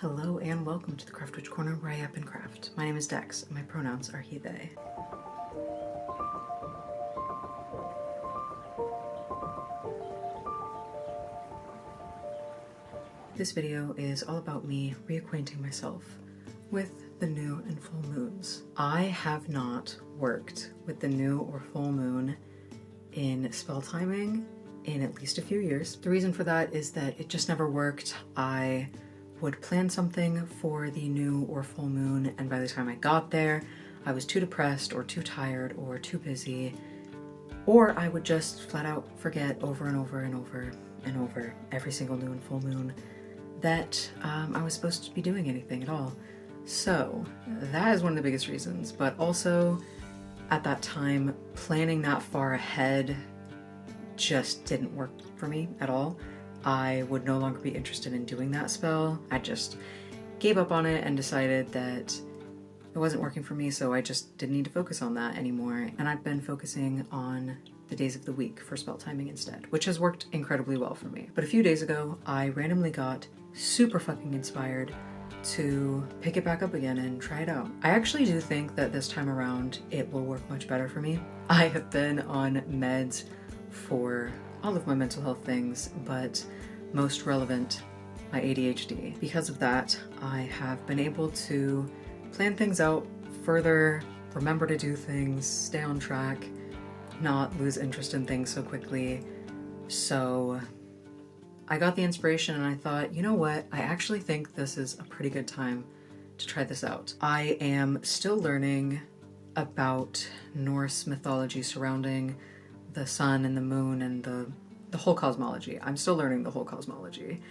Hello and welcome to the Craft Witch Corner where I up and craft. My name is Dex and my pronouns are he, they. This video is all about me reacquainting myself with the new and full moons. I have not worked with the new or full moon in spell timing in at least a few years. The reason for that is that it just never worked. I would plan something for the new or full moon, and by the time I got there, I was too depressed or too tired or too busy, or I would just flat out forget over and over and over and over every single new and full moon that I was supposed to be doing anything at all. So that is one of the biggest reasons, but also at that time, planning that far ahead just didn't work for me at all. I would no longer be interested in doing that spell. I just gave up on it and decided that it wasn't working for me, so I just didn't need to focus on that anymore. And I've been focusing on the days of the week for spell timing instead, which has worked incredibly well for me. But a few days ago, I randomly got super fucking inspired to pick it back up again and try it out. I actually do think that this time around it will work much better for me. I have been on meds for all of my mental health things, but most relevant, my ADHD. Because of that, I have been able to plan things out further, remember to do things, stay on track, not lose interest in things so quickly. So I got the inspiration and I thought, you know what? I actually think this is a pretty good time to try this out. I am still learning about Norse mythology surrounding the sun and the moon and the whole cosmology. I'm still learning the whole cosmology.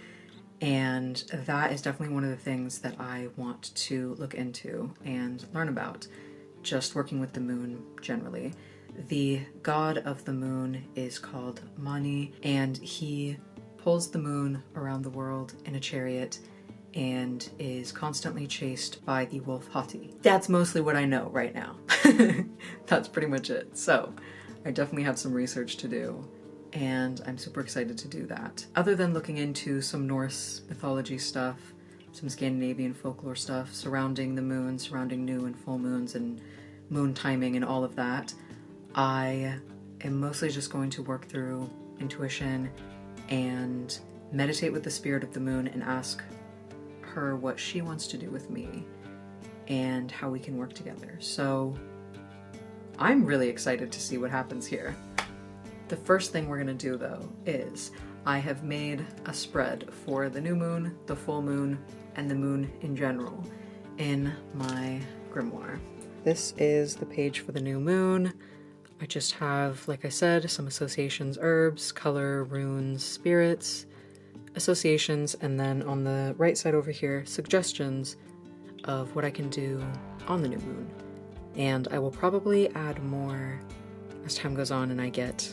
And that is definitely one of the things that I want to look into and learn about, just working with the moon generally. The god of the moon is called Mani, and he pulls the moon around the world in a chariot and is constantly chased by the wolf Hati. That's mostly what I know right now. That's pretty much it. So I definitely have some research to do, and I'm super excited to do that. Other than looking into some Norse mythology stuff, some Scandinavian folklore stuff surrounding the moon, surrounding new and full moons and moon timing and all of that, I am mostly just going to work through intuition and meditate with the spirit of the moon and ask her what she wants to do with me and how we can work together. So I'm really excited to see what happens here. The first thing we're gonna do though is I have made a spread for the new moon, the full moon, and the moon in general in my grimoire. This is the page for the new moon. I just have, like I said, some associations, herbs, color, runes, spirits, associations, and then on the right side over here, suggestions of what I can do on the new moon. And I will probably add more as time goes on and I get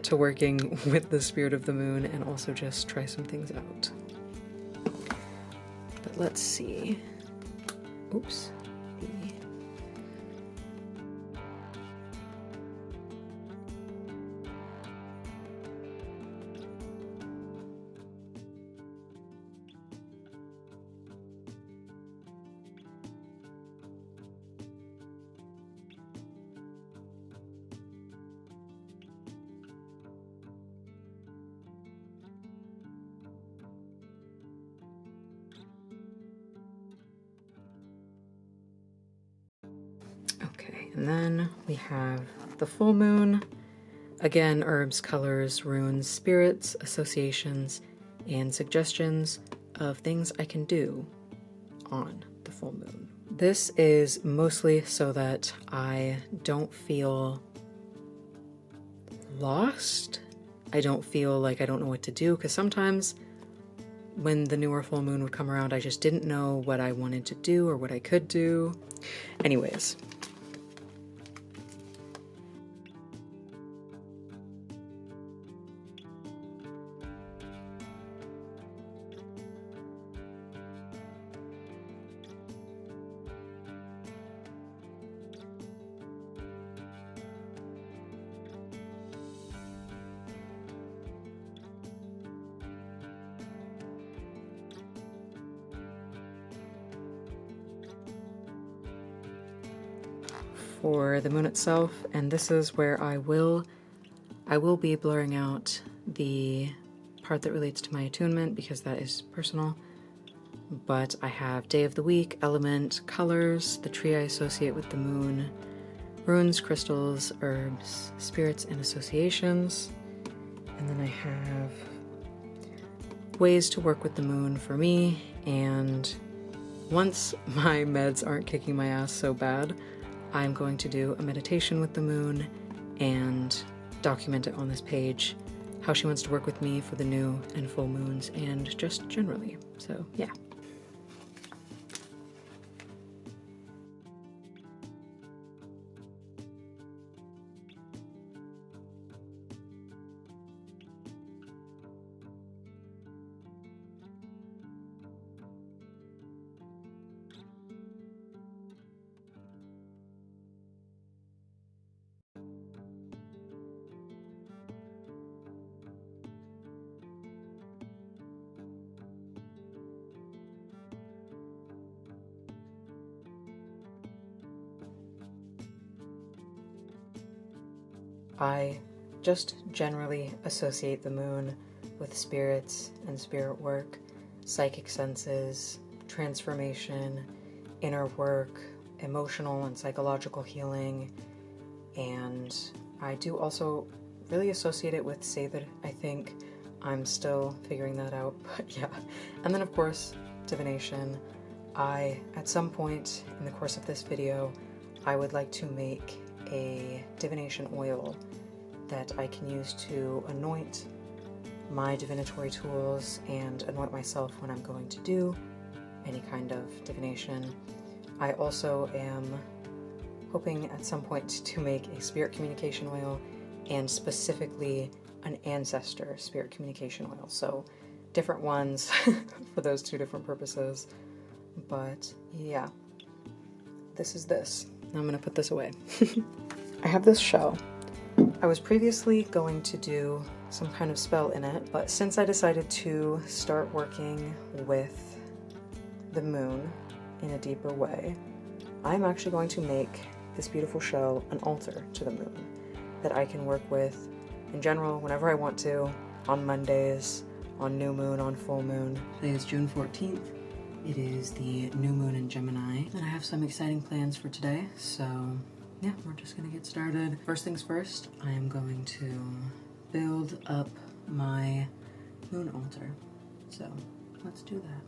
to working with the spirit of the moon and also just try some things out. But let's see. Oops. Okay, and then we have the full moon. Again, herbs, colors, runes, spirits, associations, and suggestions of things I can do on the full moon. This is mostly so that I don't feel lost. I don't feel like I don't know what to do, because sometimes when the new or full moon would come around, I just didn't know what I wanted to do or what I could do. Anyways. for the moon itself, and this is where I will be blurring out the part that relates to my attunement because that is personal. But I have day of the week, element, colors, the tree I associate with the moon, runes, crystals, herbs, spirits, and associations. And then I have ways to work with the moon for me, and once my meds aren't kicking my ass so bad, I'm going to do a meditation with the moon and document it on this page, how she wants to work with me for the new and full moons and just generally. So yeah. I just generally associate the moon with spirits and spirit work, psychic senses, transformation, inner work, emotional and psychological healing, and I do also really associate it with Sather. I think I'm still figuring that out, but yeah. And then of course, divination. At some point in the course of this video, I would like to make a divination oil that I can use to anoint my divinatory tools and anoint myself when I'm going to do any kind of divination. I also am hoping at some point to make a spirit communication oil and specifically an ancestor spirit communication oil. So different ones for those two different purposes. But yeah, this is this. Now I'm gonna put this away. I have this shell. I was previously going to do some kind of spell in it, but since I decided to start working with the moon in a deeper way, I'm actually going to make this beautiful shell an altar to the moon that I can work with in general whenever I want to, on Mondays, on new moon, on full moon. Today is June 14th. It is the new moon in Gemini, and I have some exciting plans for today, so yeah, we're just gonna get started. First things first, I am going to build up my moon altar. So let's do that.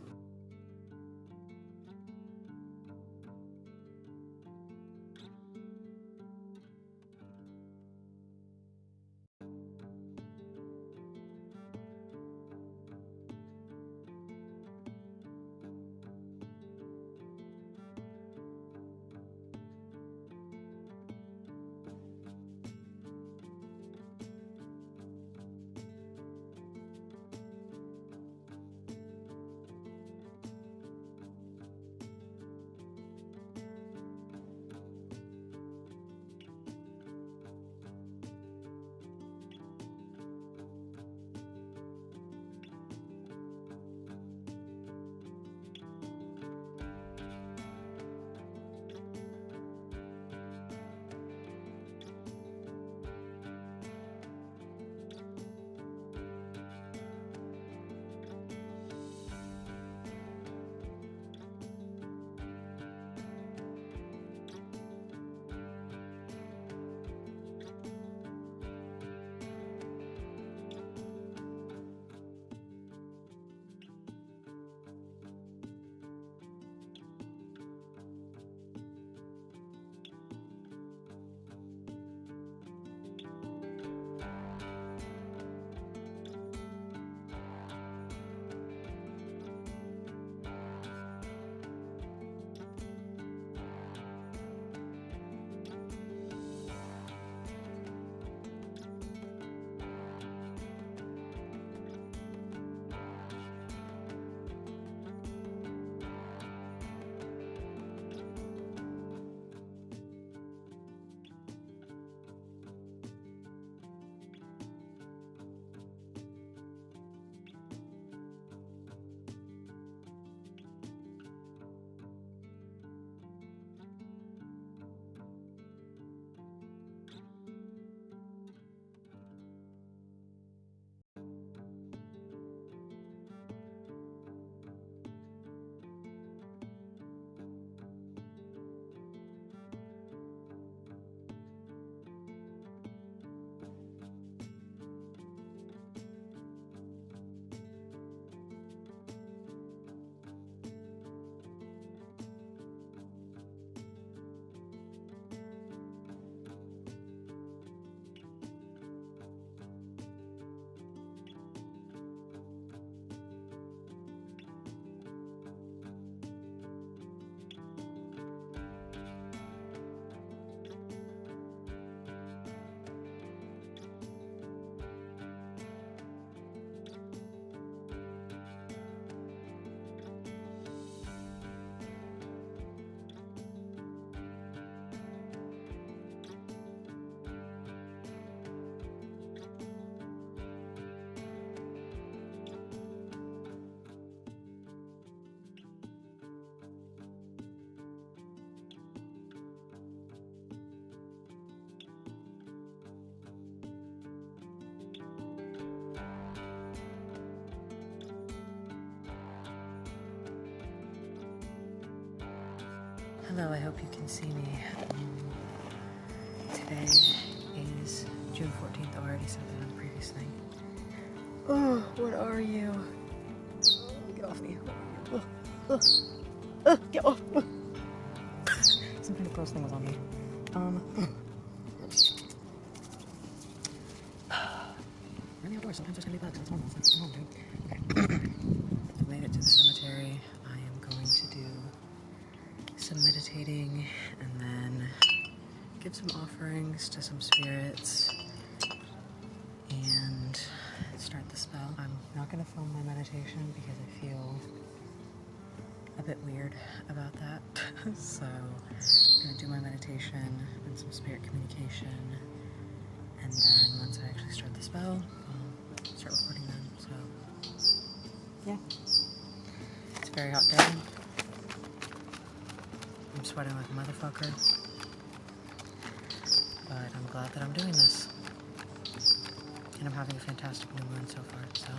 Hello, I hope you can see me. Today is June 14th. I already said that on the previous thing. Oh, what are you? Get off me. Get off. Some kind of gross thing was on me. We're in the outdoors. Sometimes there's gonna be bugs. That's normal. That's normal, dude. Okay. I've made it to the cemetery. I am going to do some meditating and then give some offerings to some spirits and start the spell. I'm not going to film my meditation because I feel a bit weird about that. So I'm going to do my meditation and some spirit communication, and then once I actually start the spell, I'll start recording them. So yeah, it's a very hot day. I'm sweating like a motherfucker, but I'm glad that I'm doing this. And I'm having a fantastic new moon so far, so.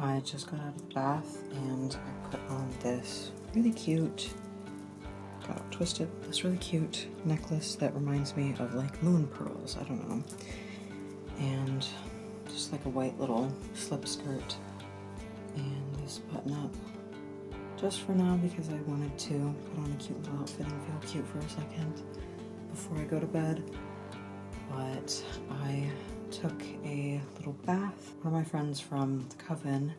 I just got out of the bath and I put on this really cute, got it twisted, this really cute necklace that reminds me of like moon pearls, I don't know. And just like a white little slip skirt and this button up just for now because I wanted to put on a cute little outfit and feel cute for a second before I go to bed. But I took a little bath. One of my friends from the Coven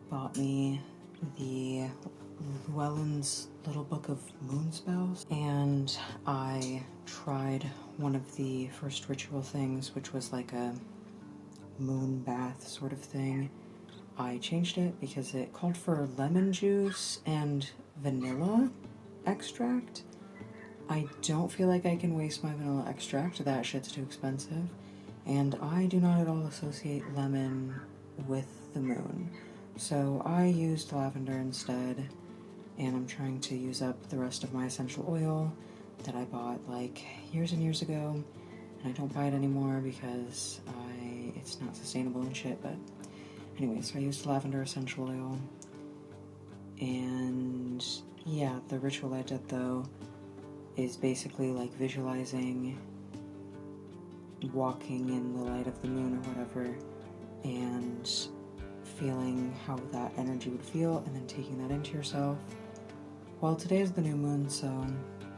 bought me the Llewellyn's Little Book of Moon Spells, and I tried one of the first ritual things, which was like a moon bath sort of thing. I changed it because it called for lemon juice and vanilla extract. I don't feel like I can waste my vanilla extract, that shit's too expensive. And I do not at all associate lemon with the moon. So I used lavender instead, and I'm trying to use up the rest of my essential oil that I bought like years and years ago. And I don't buy it anymore because it's not sustainable and shit, but anyway, so I used lavender essential oil. And yeah, the ritual I did though is basically like visualizing walking in the light of the moon or whatever and feeling how that energy would feel and then taking that into yourself. Well, today is the new moon, so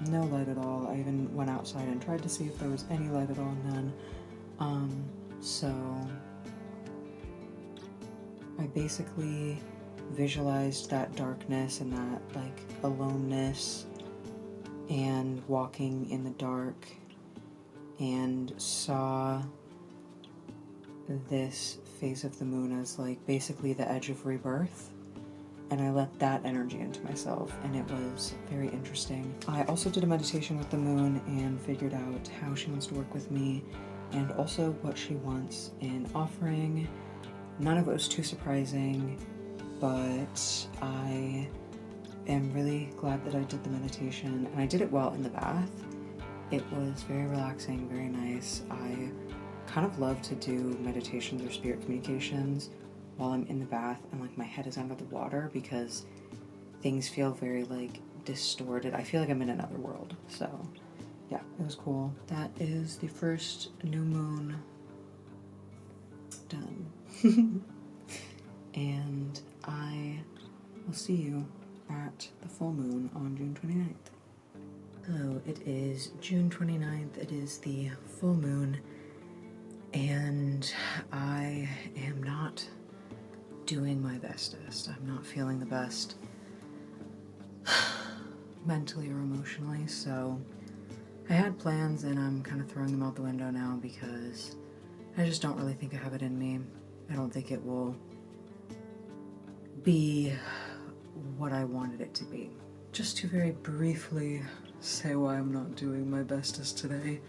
no light at all. I even went outside and tried to see if there was any light at all, none. So I basically visualized that darkness and that like aloneness and walking in the dark and saw this phase of the moon as like basically the edge of rebirth, and I let that energy into myself, and it was very interesting. I also did a meditation with the moon and figured out how she wants to work with me and also what she wants in offering. None of it was too surprising, but I am really glad that I did the meditation, and I did it while in the bath. It was very relaxing, very nice. I kind of love to do meditations or spirit communications while I'm in the bath and like my head is under the water because things feel very like distorted. I feel like I'm in another world. So yeah, it was cool. That is the first new moon done. And I will see you at the full moon on June 29th. Hello, it is June 29th. It is the full moon, and I am not doing my bestest. I'm not feeling the best mentally or emotionally, so I had plans and I'm kind of throwing them out the window now because I just don't really think I have it in me. I don't think it will be what I wanted it to be. Just to very briefly say why I'm not doing my bestest today.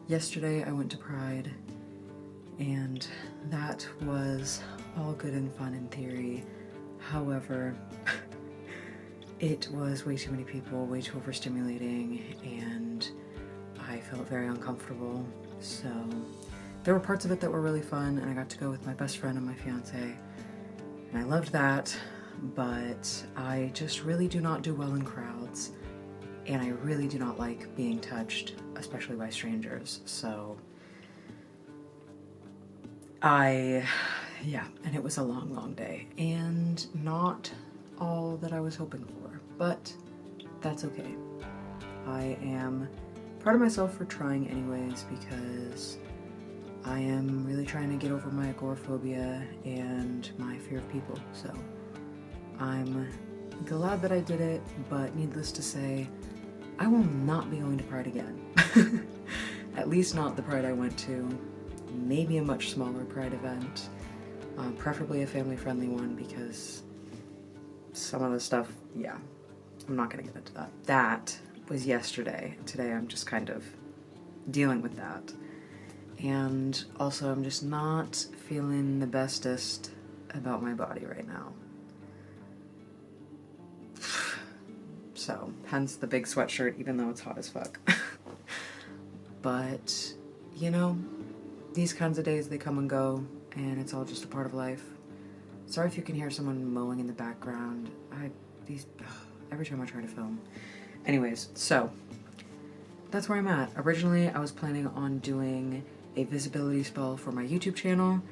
Yesterday I went to Pride, and that was all good and fun in theory. However, it was way too many people, way too overstimulating, and I felt very uncomfortable. So there were parts of it that were really fun, and I got to go with my best friend and my fiance, and I loved that, but I just really do not do well in crowds, and I really do not like being touched, especially by strangers. So yeah, and it was a long, long day, and not all that I was hoping for, but that's okay. I am proud of myself for trying anyways, because I am really trying to get over my agoraphobia and my fear of people, so I'm glad that I did it, but needless to say, I will not be going to Pride again. At least not the Pride I went to. Maybe a much smaller Pride event, preferably a family-friendly one, because some of the stuff, yeah, I'm not gonna get into that. That was yesterday. Today I'm just kind of dealing with that. And also I'm just not feeling the bestest about my body right now. So, hence the big sweatshirt, even though it's hot as fuck. But, you know, these kinds of days, they come and go, and it's all just a part of life. Sorry if you can hear someone mowing in the background. Every time I try to film. Anyways, so that's where I'm at. Originally, I was planning on doing a visibility spell for my YouTube channel,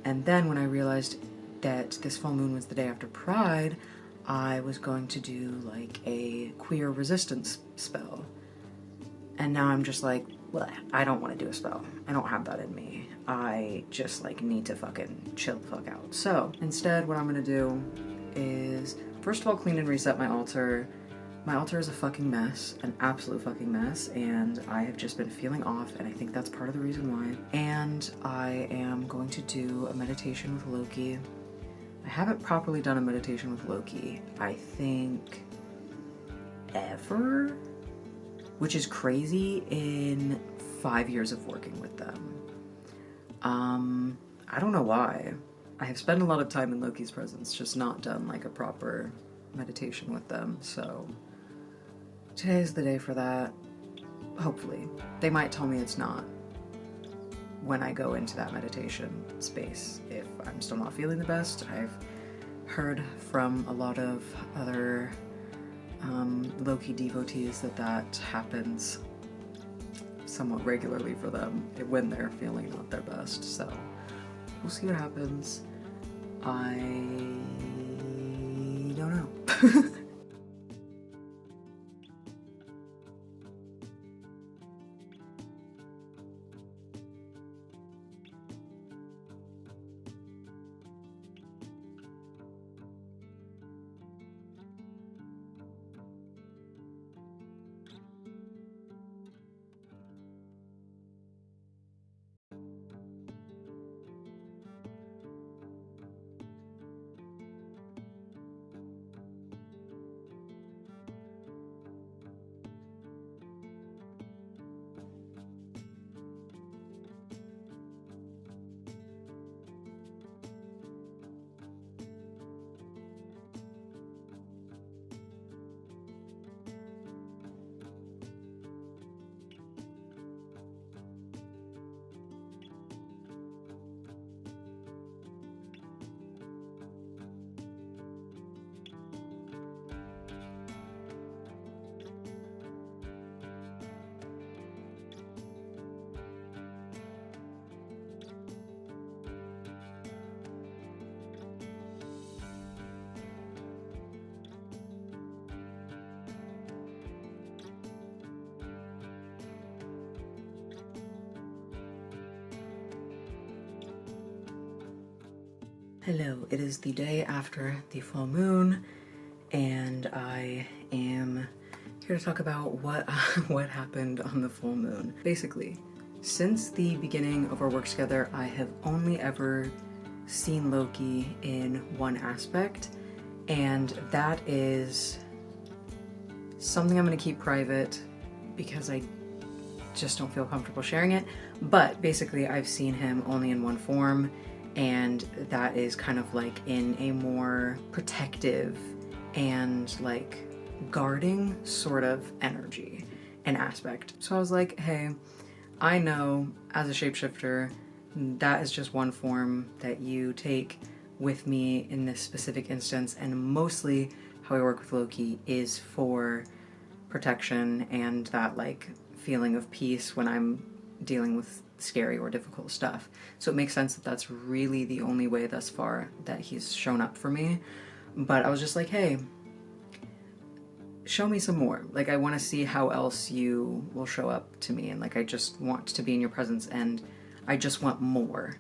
and then when I realized that this full moon was the day after Pride, I was going to do like a queer resistance spell. And now I'm just like, bleh, I don't want to do a spell. I don't have that in me. I just like need to fucking chill the fuck out. So instead, what I'm gonna do is, first of all, clean and reset my altar. My altar is a fucking mess, an absolute fucking mess, and I have just been feeling off, and I think that's part of the reason why. And I am going to do a meditation with Loki. I haven't properly done a meditation with Loki, I think, ever, which is crazy in 5 years of working with them. I don't know why. I have spent a lot of time in Loki's presence, just not done like a proper meditation with them, so today is the day for that. Hopefully. They might tell me it's not when I go into that meditation space if I'm still not feeling the best. I've heard from a lot of other Loki devotees that happens somewhat regularly for them when they're feeling not their best, so we'll see what happens. I don't know. Hello, it is the day after the full moon, and I am here to talk about what happened on the full moon. Basically, since the beginning of our work together, I have only ever seen Loki in one aspect, and that is something I'm going to keep private because I just don't feel comfortable sharing it. But basically, I've seen him only in one form, and that is kind of like in a more protective and like guarding sort of energy and aspect. So I was like, hey, I know as a shapeshifter, that is just one form that you take with me in this specific instance, and mostly how I work with Loki is for protection and that like feeling of peace when I'm dealing with scary or difficult stuff. So it makes sense that that's really the only way thus far that he's shown up for me. But I was just like, hey, show me some more. Like, I want to see how else you will show up to me, and like I just want to be in your presence, and I just want more.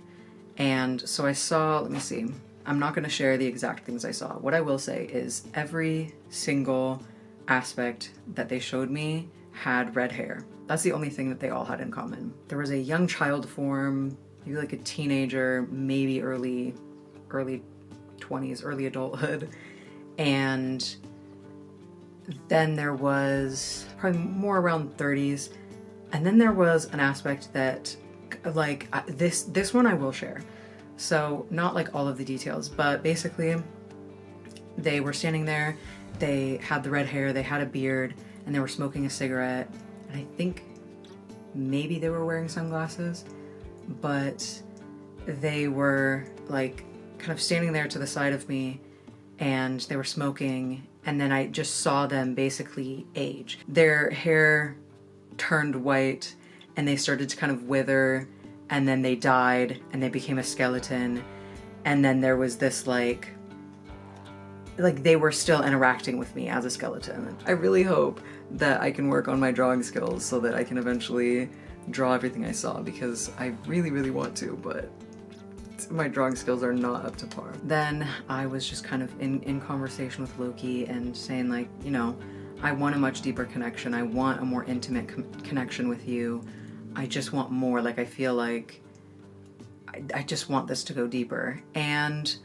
And so I saw, let me see, I'm not going to share the exact things I saw. What I will say is every single aspect that they showed me had red hair. That's the only thing that they all had in common. There was a young child form, maybe like a teenager, maybe early 20s, early adulthood. And then there was probably more around 30s. And then there was an aspect that like this one I will share. So not like all of the details, but basically they were standing there, they had the red hair, they had a beard, and they were smoking a cigarette. And I think maybe they were wearing sunglasses, but they were like kind of standing there to the side of me, and they were smoking, and then I just saw them basically age. Their hair turned white, and they started to kind of wither, and then they died, and they became a skeleton, and then there was this like they were still interacting with me as a skeleton. I really hope that I can work on my drawing skills so that I can eventually draw everything I saw, because I really, really want to, but my drawing skills are not up to par. Then I was just kind of in conversation with Loki and saying like, you know, I want a much deeper connection. I want a more intimate connection with you. I just want more. Like, I feel like I just want this to go deeper. And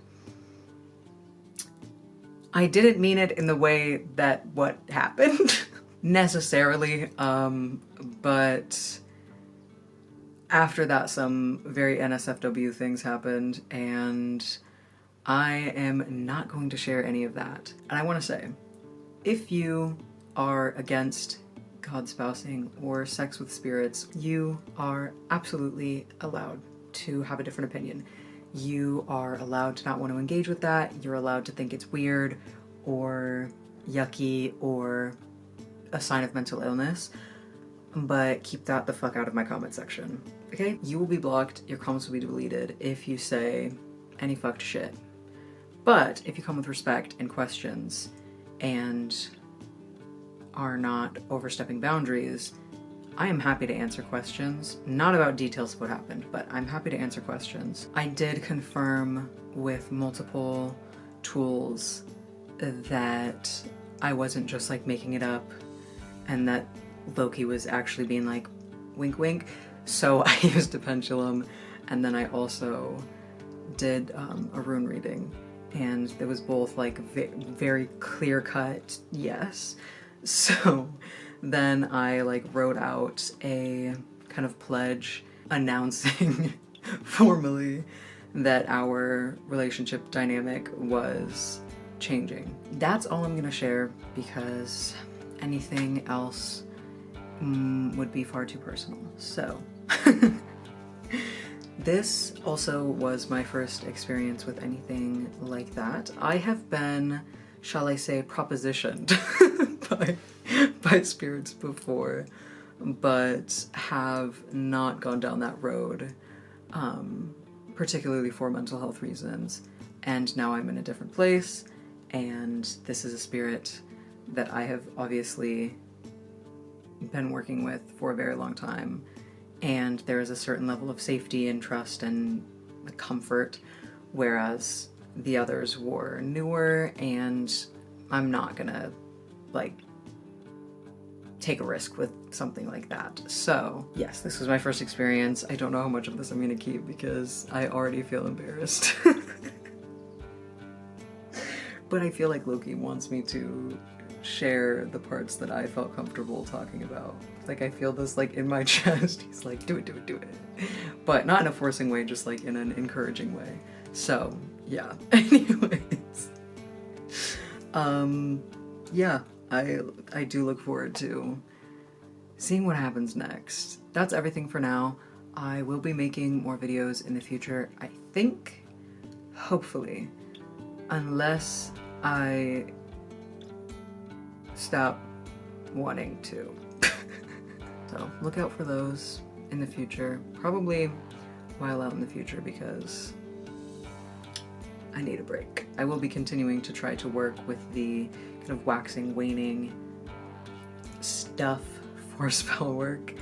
I didn't mean it in the way that what happened necessarily, but after that some very NSFW things happened, and I am not going to share any of that. And I want to say, if you are against God spousing or sex with spirits, you are absolutely allowed to have a different opinion. You are allowed to not want to engage with that. You're allowed to think it's weird or yucky or a sign of mental illness, but keep that the fuck out of my comment section, okay? You will be blocked, your comments will be deleted if you say any fucked shit. But if you come with respect and questions and are not overstepping boundaries, I am happy to answer questions, not about details of what happened, but I'm happy to answer questions. I did confirm with multiple tools that I wasn't just like making it up, and that Loki was actually being like wink wink. So I used a pendulum, and then I also did a rune reading, and it was both like very clear cut yes. So then I like wrote out a kind of pledge announcing formally that our relationship dynamic was changing. That's all I'm gonna share, because anything else would be far too personal. So this also was my first experience with anything like that. I have been, shall I say, propositioned by spirits before, but have not gone down that road, particularly for mental health reasons. And now I'm in a different place, and this is a spirit that I have obviously been working with for a very long time, and there is a certain level of safety and trust and comfort, whereas the others were newer, and I'm not gonna like take a risk with something like that. So yes, this was my first experience. I don't know how much of this I'm gonna keep because I already feel embarrassed. But I feel like Loki wants me to share the parts that I felt comfortable talking about. Like, I feel this like in my chest. He's like, do it, do it, do it. But not in a forcing way, just like in an encouraging way. So yeah, anyways. Yeah, I do look forward to seeing what happens next. That's everything for now. I will be making more videos in the future, I think, hopefully, unless I stop wanting to. So look out for those in the future, probably a while out in the future, because I need a break. I will be continuing to try to work with the kind of waxing, waning stuff for spell work,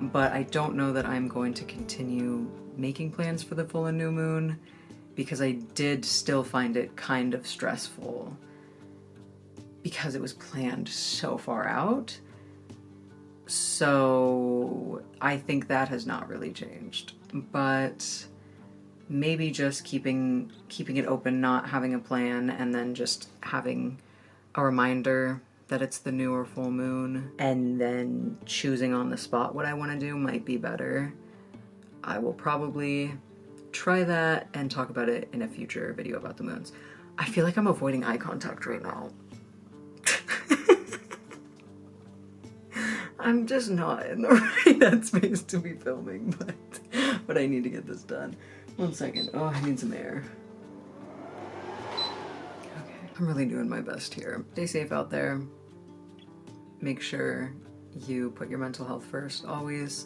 but I don't know that I'm going to continue making plans for the full and new moon, because I did still find it kind of stressful because it was planned so far out. So I think that has not really changed, but maybe just keeping it open, not having a plan, and then just having a reminder that it's the new or full moon, and then choosing on the spot what I want to do might be better. I will probably try that and talk about it in a future video about the moons. I feel like I'm avoiding eye contact right now. I'm just not in the right headspace to be filming, but I need to get this done. 1 second. Oh, I need some air. I'm really doing my best here. Stay safe out there. Make sure you put your mental health first, always.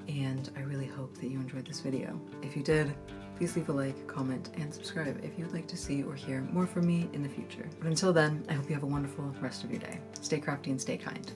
And I really hope that you enjoyed this video. If you did, please leave a like, comment, and subscribe if you would like to see or hear more from me in the future. But until then, I hope you have a wonderful rest of your day. Stay crafty and stay kind.